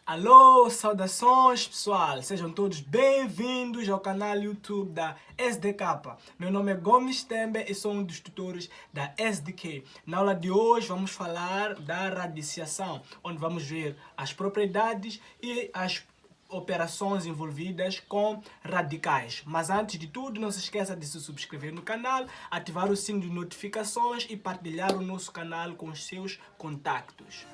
Alô, saudações pessoal, sejam todos bem-vindos ao canal YouTube da SDK. Meu nome é Gomes Tembe e sou um dos tutores da SDK. Na aula de hoje vamos falar da radiciação, onde vamos ver as propriedades e as operações envolvidas com radicais. Mas antes de tudo, não se esqueça de se subscrever no canal, ativar o sino de notificações e partilhar o nosso canal com os seus contactos.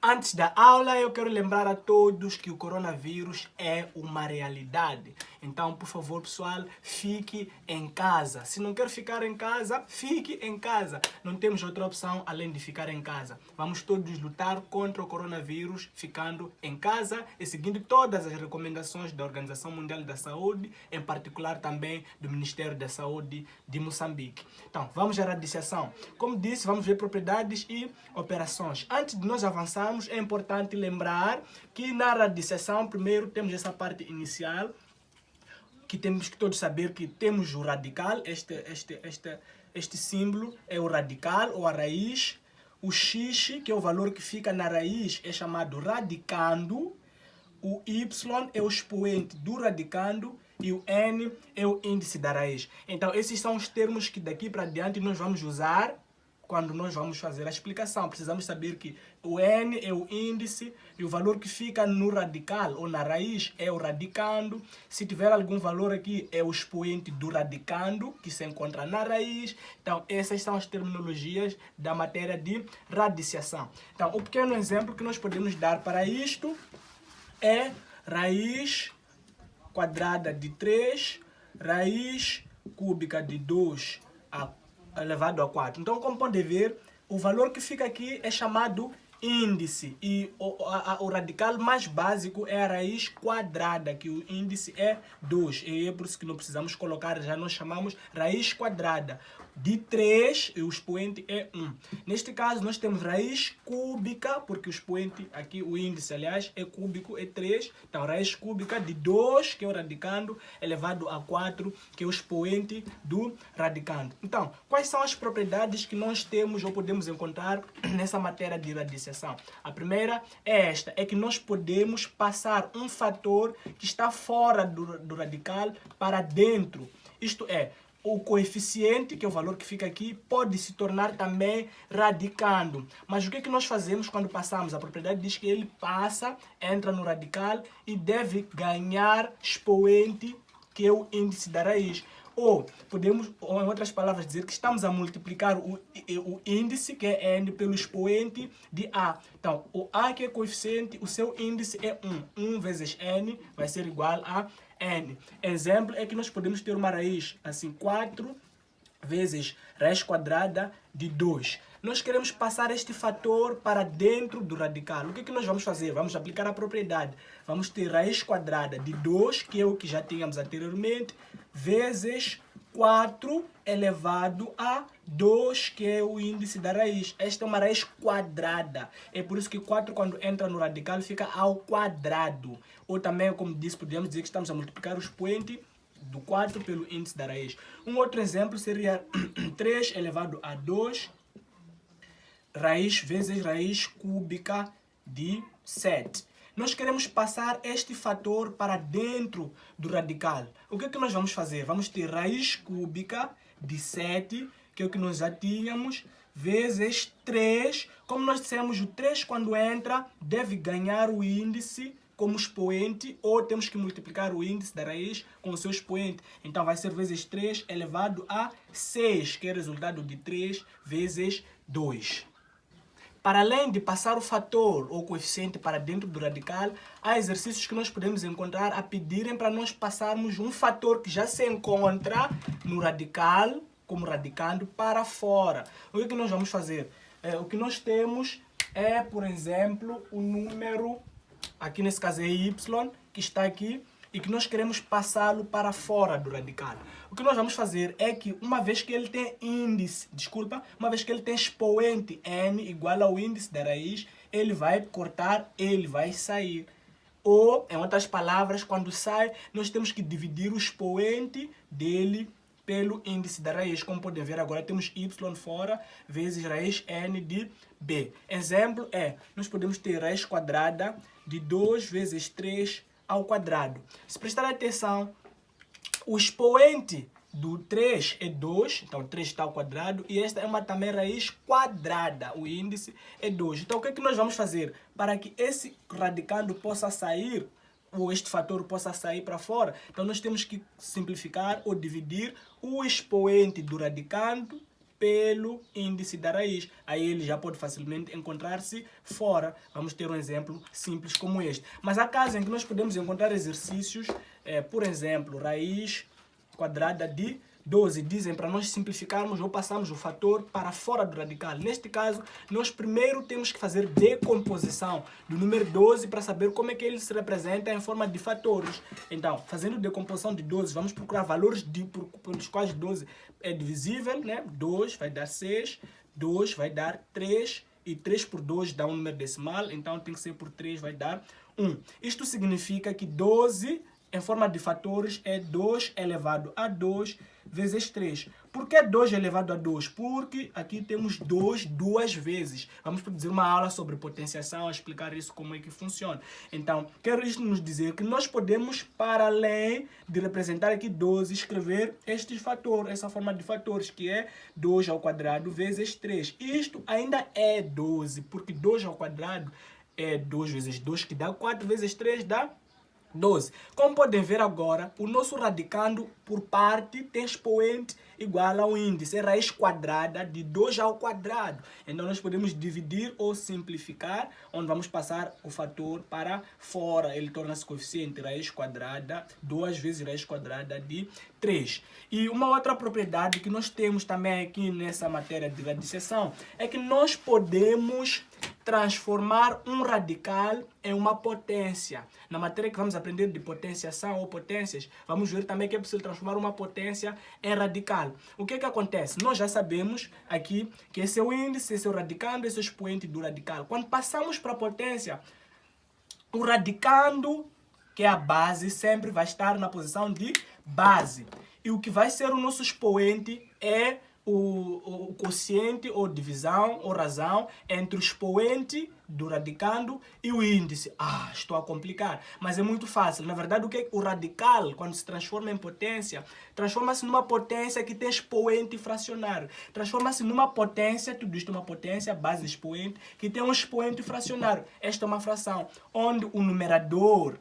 Antes da aula, eu quero lembrar a todos que o coronavírus é uma realidade. Então, por favor, pessoal, fique em casa. Se não quer ficar em casa, fique em casa. Não temos outra opção além de ficar em casa. Vamos todos lutar contra o coronavírus ficando em casa e seguindo todas as recomendações da Organização Mundial da Saúde, em particular também do Ministério da Saúde de Moçambique. Então, vamos à radiciação. Como disse, vamos ver propriedades e operações. Antes de nós avançarmos, é importante lembrar que na radiciação, primeiro temos essa parte inicial, que temos que todos saber que temos o radical, este símbolo é o radical ou a raiz, o x, que é o valor que fica na raiz, é chamado radicando, o y é o expoente do radicando e o n é o índice da raiz. Então esses são os termos que daqui para diante nós vamos usar quando nós vamos fazer a explicação. Precisamos saber que o n é o índice e o valor que fica no radical ou na raiz é o radicando. Se tiver algum valor aqui é o expoente do radicando que se encontra na raiz. Então essas são as terminologias da matéria de radiciação. Então o pequeno exemplo que nós podemos dar para isto é raiz quadrada de 3, raiz cúbica de 2 elevado a 4. Então, como pode ver, o valor que fica aqui é chamado índice e o radical mais básico é a raiz quadrada, que o índice é 2. E é por isso que não precisamos colocar, já nós chamamos raiz quadrada de 3 e o expoente é 1. Neste caso, nós temos raiz cúbica, porque o expoente aqui, o índice, aliás, é cúbico, é 3. Então, raiz cúbica de 2, que é o radicando, elevado a 4, que é o expoente do radicando. Então, quais são as propriedades que nós temos ou podemos encontrar nessa matéria de radiciação? A primeira é esta, é que nós podemos passar um fator que está fora do radical para dentro. Isto é, o coeficiente, que é o valor que fica aqui, pode se tornar também radicando. Mas o que é que nós fazemos quando passamos? A propriedade diz que ele passa, entra no radical e deve ganhar expoente, que é o índice da raiz. Ou podemos, ou em outras palavras, dizer que estamos a multiplicar o índice, que é n, pelo expoente de a. Então, o a, que é coeficiente, o seu índice é 1. 1 vezes n vai ser igual a n. Exemplo é que nós podemos ter uma raiz, assim, 4 vezes raiz quadrada de 2. Nós queremos passar este fator para dentro do radical. O que é que nós vamos fazer? Vamos aplicar a propriedade. Vamos ter raiz quadrada de 2, que é o que já tínhamos anteriormente, vezes 4 elevado a 2, que é o índice da raiz. Esta é uma raiz quadrada. É por isso que 4, quando entra no radical, fica ao quadrado. Ou também, como disse, podemos dizer que estamos a multiplicar o expoente do 4 pelo índice da raiz. Um outro exemplo seria 3 elevado a 2, raiz vezes raiz cúbica de 7. Nós queremos passar este fator para dentro do radical. O que é que nós vamos fazer? Vamos ter raiz cúbica de 7, que é o que nós já tínhamos, vezes 3. Como nós dissemos, o 3 quando entra deve ganhar o índice como expoente, ou temos que multiplicar o índice da raiz com o seu expoente. Então vai ser vezes 3 elevado a 6, que é resultado de 3 vezes 2. Para além de passar o fator ou coeficiente para dentro do radical, há exercícios que nós podemos encontrar a pedirem para nós passarmos um fator que já se encontra no radical, como radicando, para fora. O que é que nós vamos fazer? O que nós temos é, por exemplo, o número, aqui nesse caso é y, que está aqui, e que nós queremos passá-lo para fora do radical. O que nós vamos fazer é que, uma vez que ele tem índice, uma vez que ele tem expoente n igual ao índice da raiz, ele vai cortar, ele vai sair. Ou, em outras palavras, quando sai, nós temos que dividir o expoente dele pelo índice da raiz. Como podem ver agora, temos y fora vezes raiz n de b. Exemplo é, nós podemos ter raiz quadrada de 2 vezes 3 ao quadrado. Se prestar atenção, o expoente do 3 é 2, então 3 está ao quadrado, e esta é uma também raiz quadrada, o índice é 2. Então o que é que nós vamos fazer? Para que esse radicando possa sair, ou este fator possa sair para fora, então nós temos que simplificar ou dividir o expoente do radicando pelo índice da raiz. Aí ele já pode facilmente encontrar-se fora. Vamos ter um exemplo simples como este. Mas há casos em que nós podemos encontrar exercícios, por exemplo, raiz quadrada de 12. Dizem para nós simplificarmos ou passarmos o fator para fora do radical. Neste caso, nós primeiro temos que fazer decomposição do número 12 para saber como é que ele se representa em forma de fatores. Então, fazendo decomposição de 12, vamos procurar valores pelos quais 12 é divisível, né? 2 vai dar 6, 2 vai dar 3, e 3 por 2 dá um número decimal, então tem que ser por 3, vai dar 1. Isto significa que 12 em forma de fatores é 2 elevado a 2 vezes 3. Por que 2 elevado a 2? Porque aqui temos 2 duas vezes. Vamos produzir uma aula sobre potenciação, explicar isso, como é que funciona. Então, quero isto nos dizer que nós podemos, para além de representar aqui 12, escrever este fator, essa forma de fatores, que é 2 ao quadrado vezes 3. Isto ainda é 12, porque 2 ao quadrado é 2 vezes 2, que dá 4 vezes 3, dá 12. Como podem ver agora, o nosso radicando por parte tem expoente igual ao índice, é raiz quadrada de 2 ao quadrado. Então nós podemos dividir ou simplificar, onde vamos passar o fator para fora. Ele torna-se coeficiente raiz quadrada, 2 vezes raiz quadrada de 3. E uma outra propriedade que nós temos também aqui nessa matéria de radiciação é que nós podemos transformar um radical em uma potência. Na matéria que vamos aprender de potenciação ou potências, vamos ver também que é possível transformar uma potência em radical. O que é que acontece? Nós já sabemos aqui que esse é o índice, esse é o radicando, esse é o expoente do radical. Quando passamos para a potência, o radicando, que é a base, sempre vai estar na posição de base. E o que vai ser o nosso expoente é o quociente ou divisão ou razão entre o expoente do radicando e o índice. Estou a complicar, mas é muito fácil. Na verdade, o que é o radical, quando se transforma em potência, transforma-se numa potência que tem expoente fracionário. Transforma-se numa potência, tudo isto é uma potência, base expoente, que tem um expoente fracionário. Esta é uma fração, onde o numerador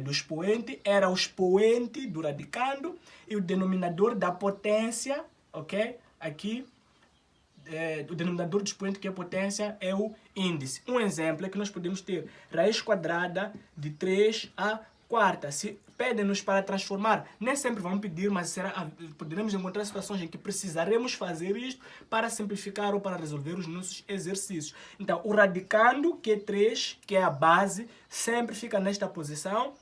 do expoente era o expoente do radicando e o denominador da potência, ok? Aqui, o denominador do expoente, que é a potência, é o índice. Um exemplo é que nós podemos ter raiz quadrada de 3 a quarta. Se pedem-nos para transformar, nem sempre vão pedir, mas poderemos encontrar situações em que precisaremos fazer isto para simplificar ou para resolver os nossos exercícios. Então, o radicando, que é 3, que é a base, sempre fica nesta posição.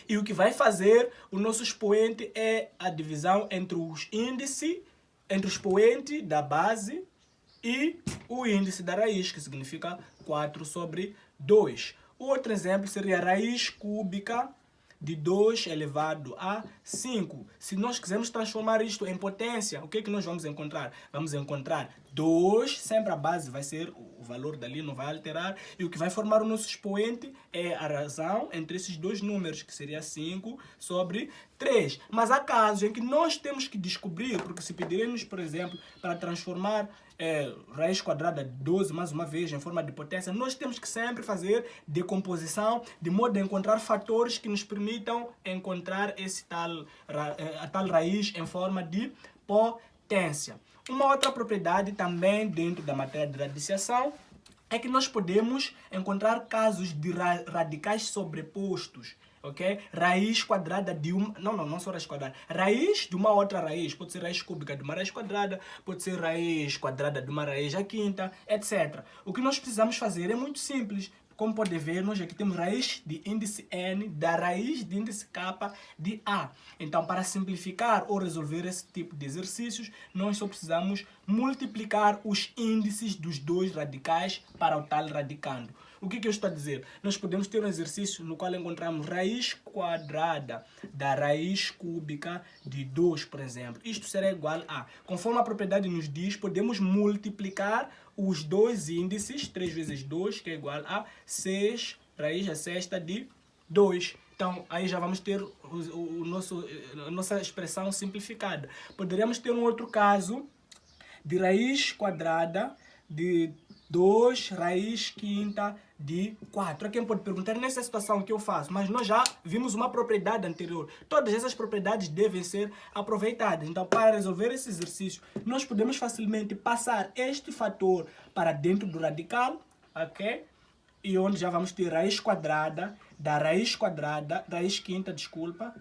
E o que vai fazer o nosso expoente é a divisão entre os índices, entre o expoente da base e o índice da raiz, que significa 4 sobre 2. O outro exemplo seria a raiz cúbica de 2 elevado a 5. Se nós quisermos transformar isto em potência, o que é que nós vamos encontrar? Vamos encontrar 2, sempre a base vai ser, o valor dali não vai alterar, e o que vai formar o nosso expoente é a razão entre esses dois números, que seria 5 sobre 3. Mas há casos em que nós temos que descobrir, porque se pedirem-nos, por exemplo, para transformar raiz quadrada de 12, mais uma vez, em forma de potência, nós temos que sempre fazer decomposição, de modo a encontrar fatores que nos permitam encontrar a tal raiz em forma de potência. Uma outra propriedade também dentro da matéria de radiciação é que nós podemos encontrar casos de radicais sobrepostos. Ok? Raiz quadrada de uma... Não só raiz quadrada. Raiz de uma outra raiz. Pode ser raiz cúbica de uma raiz quadrada, pode ser raiz quadrada de uma raiz à quinta, etc. O que nós precisamos fazer é muito simples. Como pode ver, nós aqui temos raiz de índice n da raiz de índice k de a. Então, para simplificar ou resolver esse tipo de exercícios, nós só precisamos multiplicar os índices dos dois radicais para o tal radicando. O que eu estou a dizer? Nós podemos ter um exercício no qual encontramos raiz quadrada da raiz cúbica de 2, por exemplo. Isto será igual a, conforme a propriedade nos diz, podemos multiplicar os dois índices, 3 vezes 2, que é igual a 6 raiz a sexta de 2. Então, aí já vamos ter a nossa expressão simplificada. Poderíamos ter um outro caso de raiz quadrada de 2 raiz quinta de 4. Quem pode perguntar nessa situação que eu faço, mas nós já vimos uma propriedade anterior. Todas essas propriedades devem ser aproveitadas. Então, para resolver esse exercício, nós podemos facilmente passar este fator para dentro do radical, ok? E onde já vamos ter raiz quadrada da raiz quadrada, raiz quinta, desculpa,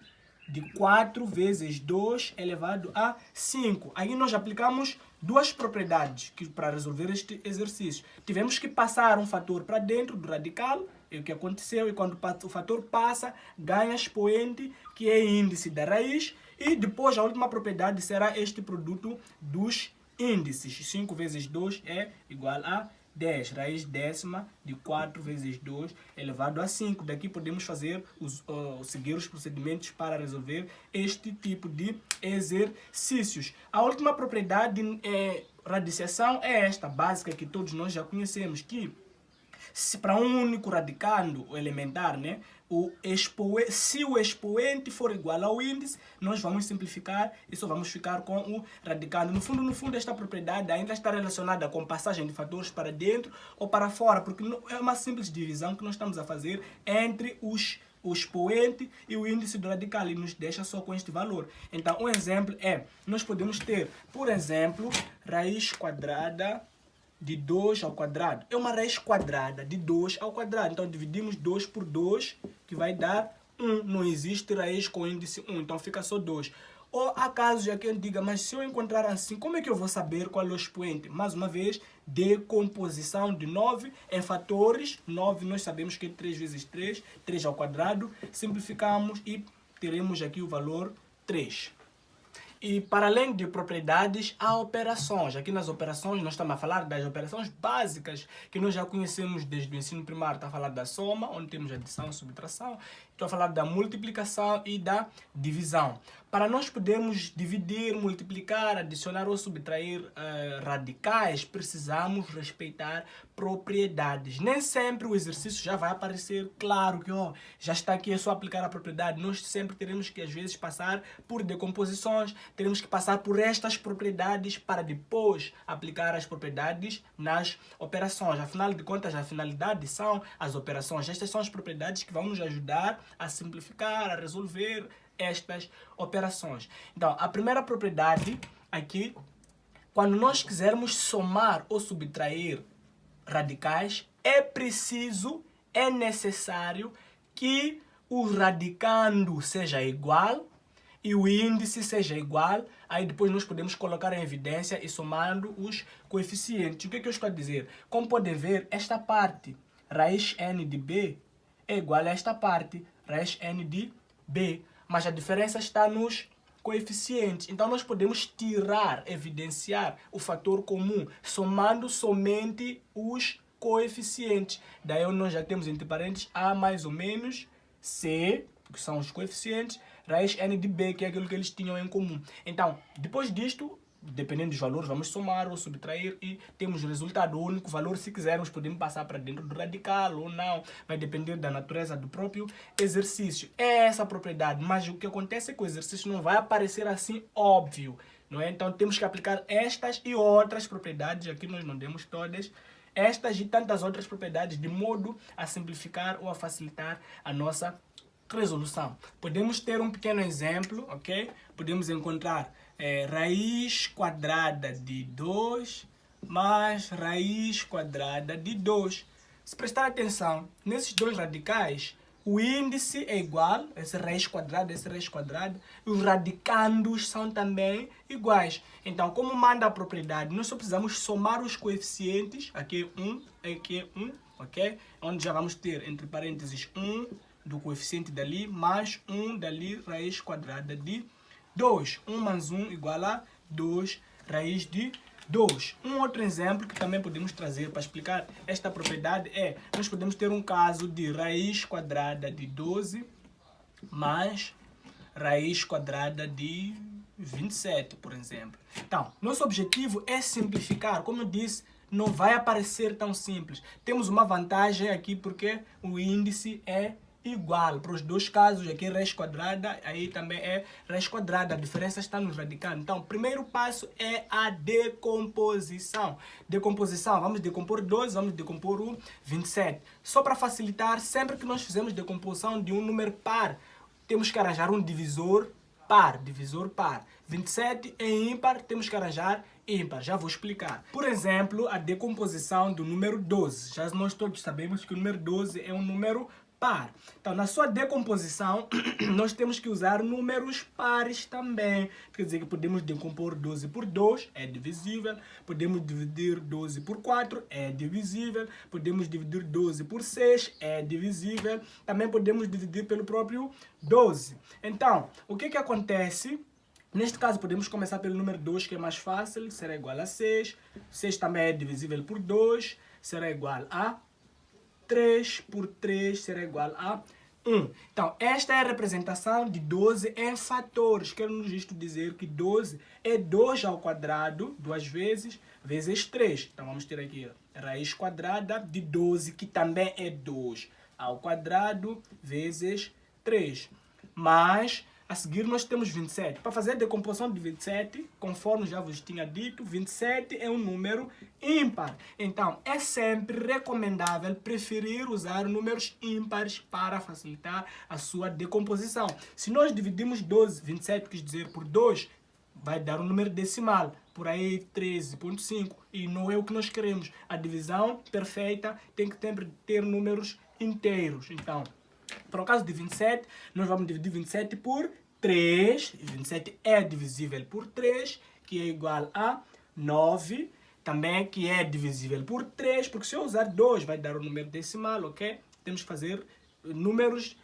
de 4 vezes 2 elevado a 5. Aí nós aplicamos duas propriedades para resolver este exercício. Tivemos que passar um fator para dentro do radical, é o que aconteceu, e quando o fator passa, ganha expoente, que é índice da raiz, e depois a última propriedade será este produto dos índices. 5 vezes 2 é igual a 10, raiz décima de 4 vezes 2 elevado a 5. Daqui podemos fazer seguir os procedimentos para resolver este tipo de exercícios. A última propriedade radiciação é esta, básica, que todos nós já conhecemos, que se para um único radicando elementar, né, se o expoente for igual ao índice, nós vamos simplificar e só vamos ficar com o radicando. No fundo, esta propriedade ainda está relacionada com passagem de fatores para dentro ou para fora, porque é uma simples divisão que nós estamos a fazer entre o expoente e o índice do radical, e nos deixa só com este valor. Então, um exemplo é, nós podemos ter, por exemplo, raiz quadrada de 2 ao quadrado. É uma raiz quadrada de 2 ao quadrado. Então, dividimos 2 por 2, que vai dar 1. Não existe raiz com índice 1, então fica só 2. Ou há casos já que eu diga, mas se eu encontrar assim, como é que eu vou saber qual é o expoente? Mais uma vez, decomposição de 9 em fatores. 9 nós sabemos que é 3 vezes 3, 3 ao quadrado. Simplificamos e teremos aqui o valor 3. E para além de propriedades, há operações. Aqui nas operações nós estamos a falar das operações básicas que nós já conhecemos desde o ensino primário. Está a falar da soma, onde temos adição e subtração. Estou a falar da multiplicação e da divisão. Para nós podermos dividir, multiplicar, adicionar ou subtrair radicais, precisamos respeitar propriedades. Nem sempre o exercício já vai aparecer claro que já está aqui, é só aplicar a propriedade. Nós sempre teremos que, às vezes, passar por decomposições, teremos que passar por estas propriedades para depois aplicar as propriedades nas operações. Afinal de contas, a finalidade são as operações. Estas são as propriedades que vão nos ajudar a simplificar, a resolver estas operações. Então, a primeira propriedade aqui, quando nós quisermos somar ou subtrair radicais, é necessário que o radicando seja igual e o índice seja igual. Aí depois nós podemos colocar em evidência e somando os coeficientes. O que eu estou a dizer? Como podem ver, esta parte, raiz n de b, é igual a esta parte, raiz n de b. Mas a diferença está nos coeficientes. Então nós podemos tirar, evidenciar o fator comum, somando somente os coeficientes. Daí nós já temos entre parênteses A mais ou menos C, que são os coeficientes, raiz n de b, que é aquilo que eles tinham em comum. Então, depois disto, dependendo dos valores, vamos somar ou subtrair e temos o resultado. O único valor, se quisermos, podemos passar para dentro do radical ou não. Vai depender da natureza do próprio exercício. É essa a propriedade, mas o que acontece é que o exercício não vai aparecer assim óbvio, não é? Então temos que aplicar estas e outras propriedades. Aqui nós não demos todas. Estas e tantas outras propriedades, de modo a simplificar ou a facilitar a nossa resolução. Podemos ter um pequeno exemplo, ok? Podemos encontrar raiz quadrada de 2 mais raiz quadrada de 2. Se prestar atenção, nesses dois radicais, o índice é igual, esse raiz quadrada, e os radicandos são também iguais. Então, como manda a propriedade, nós só precisamos somar os coeficientes, aqui é 1, aqui é 1, ok? Onde já vamos ter, entre parênteses, 1 do coeficiente dali, mais 1 dali, raiz quadrada de 2. 1 mais 1 igual a 2, raiz de 2. Um outro exemplo que também podemos trazer para explicar esta propriedade é, nós podemos ter um caso de raiz quadrada de 12 mais raiz quadrada de 27, por exemplo. Então, nosso objetivo é simplificar. Como eu disse, não vai aparecer tão simples. Temos uma vantagem aqui porque o índice é igual para os dois casos. Aqui raiz quadrada, aí também é raiz quadrada. A diferença está nos radicados. Então, o primeiro passo é a decomposição. Decomposição, vamos decompor 12, vamos decompor o 27. Só para facilitar, sempre que nós fizemos decomposição de um número par, temos que arranjar um divisor par. 27 é ímpar, temos que arranjar ímpar. Já vou explicar. Por exemplo, a decomposição do número 12. Já nós todos sabemos que o número 12 é um número par. Então, na sua decomposição, nós temos que usar números pares também. Quer dizer que podemos decompor 12 por 2, é divisível. Podemos dividir 12 por 4, é divisível. Podemos dividir 12 por 6, é divisível. Também podemos dividir pelo próprio 12. Então, o que acontece? Neste caso, podemos começar pelo número 2, que é mais fácil, será igual a 6. 6 também é divisível por 2, será igual a 3 por 3 será igual a 1. Então, esta é a representação de 12 em fatores. Quero-nos isto dizer que 12 é 2 ao quadrado, 2 vezes, vezes 3. Então, vamos ter aqui a raiz quadrada de 12, que também é 2 ao quadrado, vezes 3. Mas, a seguir, nós temos 27. Para fazer a decomposição de 27, conforme já vos tinha dito, 27 é um número ímpar. Então, é sempre recomendável preferir usar números ímpares para facilitar a sua decomposição. Se nós dividimos 27 quis dizer, por 2, vai dar um número decimal. Por aí, 13,5. E não é o que nós queremos. A divisão perfeita tem que sempre ter números inteiros. Então, para o caso de 27, nós vamos dividir 27 por 3. 27 é divisível por 3, que é igual a 9. Também que é divisível por 3, porque se eu usar 2 vai dar um número decimal, ok? Temos que fazer números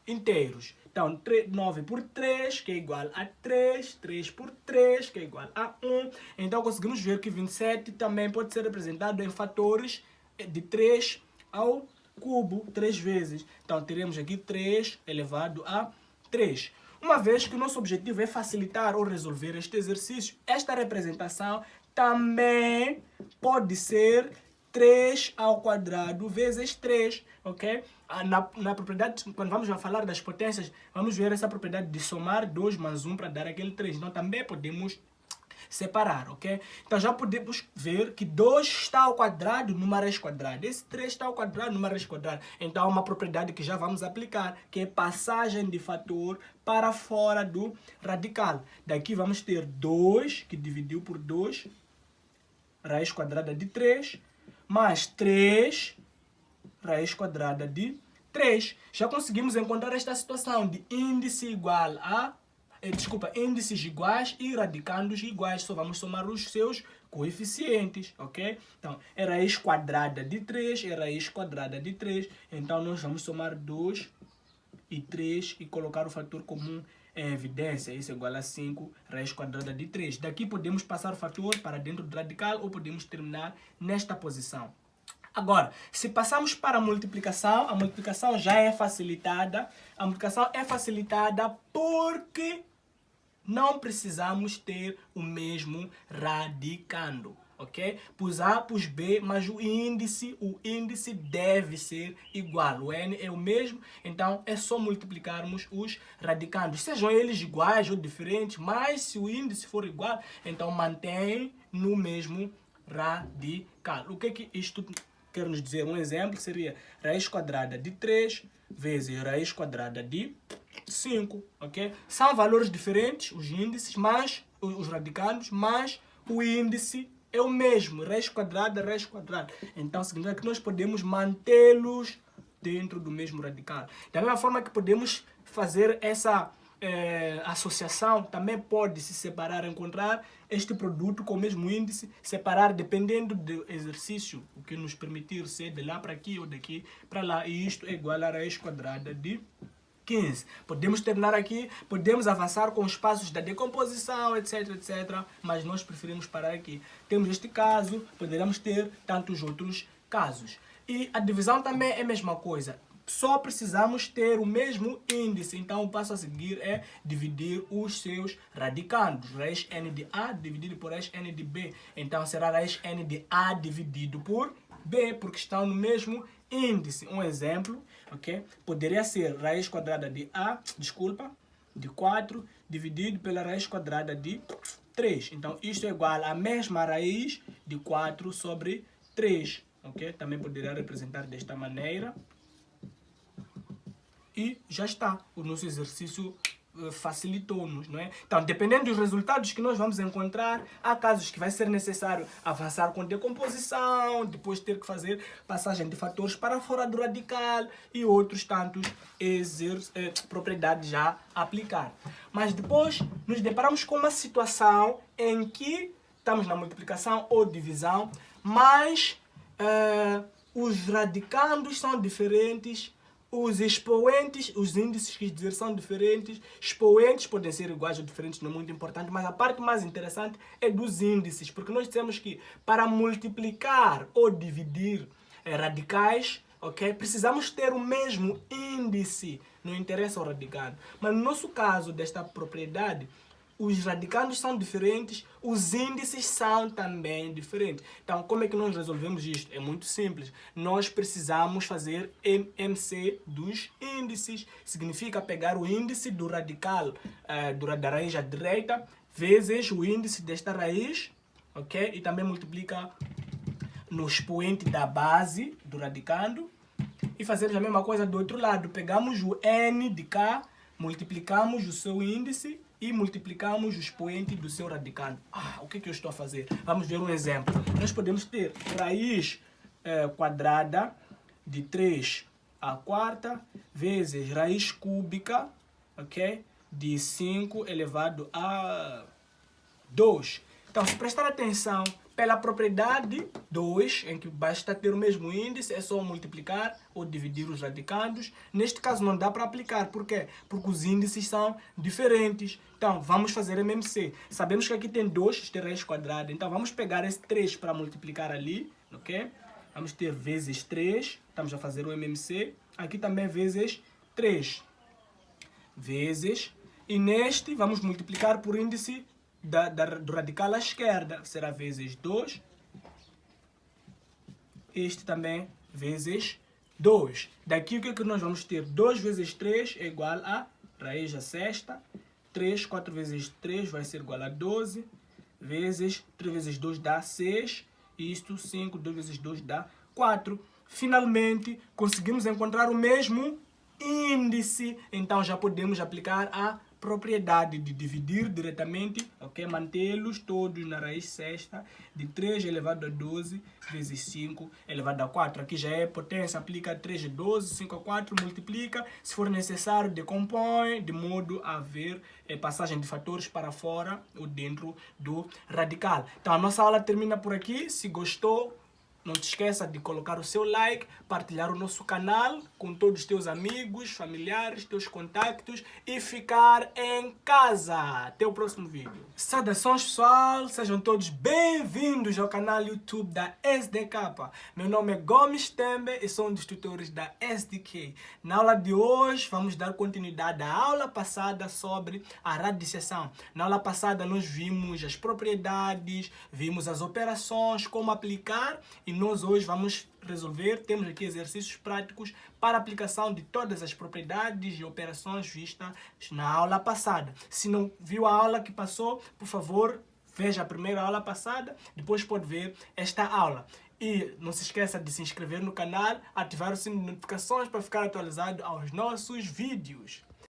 inteiros. Então, 9 por 3, que é igual a 3. 3 por 3, que é igual a 1. Então, conseguimos ver que 27 também pode ser representado em fatores de 3 ao cubo 3 vezes. Então, teremos aqui 3 elevado a 3. Uma vez que o nosso objetivo é facilitar ou resolver este exercício, esta representação também pode ser 3 ao quadrado vezes 3, ok? Na propriedade, quando vamos falar das potências, vamos ver essa propriedade de somar 2 mais 1 para dar aquele 3. Então, também podemos separar, ok? Então, já podemos ver que 2 está ao quadrado numa raiz quadrada. Esse 3 está ao quadrado numa raiz quadrada. Então, há uma propriedade que já vamos aplicar, que é passagem de fator para fora do radical. Daqui vamos ter 2, que dividiu por 2, raiz quadrada de 3, mais 3, raiz quadrada de 3. Já conseguimos encontrar esta situação de índice igual a índices iguais e radicandos iguais. Só vamos somar os seus coeficientes, ok? Então, é raiz quadrada de 3, é raiz quadrada de 3. Então, nós vamos somar 2 e 3 e colocar o fator comum em evidência. Isso é igual a 5 raiz quadrada de 3. Daqui podemos passar o fator para dentro do radical ou podemos terminar nesta posição. Agora, se passarmos para a multiplicação já é facilitada. A multiplicação é facilitada porque não precisamos ter o mesmo radicando, ok? Pus A, pus B, mas o índice deve ser igual. O N é o mesmo, então é só multiplicarmos os radicandos. Sejam eles iguais ou diferentes, mas se o índice for igual, então mantém no mesmo radical. O que isto quer nos dizer? Um exemplo seria raiz quadrada de 3 vezes raiz quadrada de 5, ok? São valores diferentes, os índices, mas os radicandos, mas o índice é o mesmo, raiz quadrada. Então, significa que nós podemos mantê-los dentro do mesmo radical. Da mesma forma que podemos fazer essa associação, também pode se separar, encontrar este produto com o mesmo índice, separar dependendo do exercício, o que nos permitir ser de lá para aqui ou daqui para lá. E isto é igual a raiz quadrada de 15. Podemos terminar aqui, podemos avançar com os passos da decomposição, etc, etc. Mas nós preferimos parar aqui. Temos este caso, poderíamos ter tantos outros casos. E a divisão também é a mesma coisa. Só precisamos ter o mesmo índice. Então o passo a seguir é dividir os seus radicandos. Raiz n de A dividido por raiz n de B. Então será raiz n de A dividido por B, porque estão no mesmo índice. Um exemplo, ok? Poderia ser raiz quadrada de A, de 4, dividido pela raiz quadrada de 3. Então isto é igual à mesma raiz de 4 sobre 3. Ok? Também poderia representar desta maneira. E já está. O nosso exercício facilitou-nos, não é? Então, dependendo dos resultados que nós vamos encontrar, há casos que vai ser necessário avançar com decomposição, depois ter que fazer passagem de fatores para fora do radical e outros tantos propriedades já a aplicar. Mas depois nos deparamos com uma situação em que estamos na multiplicação ou divisão, mas os radicandos são diferentes. Os expoentes, os índices, quer dizer, são diferentes. Expoentes podem ser iguais ou diferentes, não é muito importante, mas a parte mais interessante é dos índices, porque nós dissemos que para multiplicar ou dividir radicais, ok, precisamos ter o mesmo índice, não interessa o radicando. Mas no nosso caso desta propriedade, os radicandos são diferentes, os índices são também diferentes. Então, como é que nós resolvemos isto? É muito simples. Nós precisamos fazer MC dos índices. Significa pegar o índice do radical da raiz à direita vezes o índice desta raiz, ok? E também multiplica no expoente da base do radicando. E fazemos a mesma coisa do outro lado. Pegamos o N de cá, multiplicamos o seu índice e multiplicamos o expoente do seu radicando. O que eu estou a fazer? Vamos ver um exemplo. Nós podemos ter raiz quadrada de 3 à quarta vezes raiz cúbica, ok, de 5 elevado a 2. Então, se prestar atenção, pela propriedade 2, em que basta ter o mesmo índice, é só multiplicar ou dividir os radicandos. Neste caso não dá para aplicar. Por quê? Porque os índices são diferentes. Então, vamos fazer MMC. Sabemos que aqui tem 2, isto é raiz quadrada. Então, vamos pegar esse 3 para multiplicar ali, ok? Vamos ter vezes 3, estamos a fazer o MMC. Aqui também vezes 3. Vezes. E neste, vamos multiplicar por índice do radical à esquerda, será vezes 2. Este também vezes 2. Daqui o que é que nós vamos ter? 2 vezes 3 é igual a raiz à sexta. 3, 4 vezes 3 vai ser igual a 12. Vezes 3 vezes 2 dá 6. Isto 5, 2 vezes 2 dá 4. Finalmente, conseguimos encontrar o mesmo índice. Então já podemos aplicar a propriedade de dividir diretamente, ok? Mantê-los todos na raiz sexta de 3 elevado a 12 vezes 5 elevado a 4. Aqui já é potência, aplica 3 a 12, 5 a 4, multiplica. Se for necessário, decompõe, de modo a haver passagem de fatores para fora ou dentro do radical. Então a nossa aula termina por aqui. Se gostou, não te esqueça de colocar o seu like, partilhar o nosso canal com todos os teus amigos, familiares, teus contactos e ficar em casa. Até o próximo vídeo. Saudações pessoal, sejam todos bem-vindos ao canal YouTube da SDK. Meu nome é Gomes Tembe e sou um dos tutores da SDK. Na aula de hoje vamos dar continuidade à aula passada sobre a radiciação. Na aula passada nós vimos as propriedades, vimos as operações, como aplicar e nós hoje vamos resolver, temos aqui exercícios práticos para aplicação de todas as propriedades e operações vistas na aula passada. Se não viu a aula que passou, por favor, veja a primeira aula passada, depois pode ver esta aula. E não se esqueça de se inscrever no canal, ativar o sino de notificações para ficar atualizado aos nossos vídeos.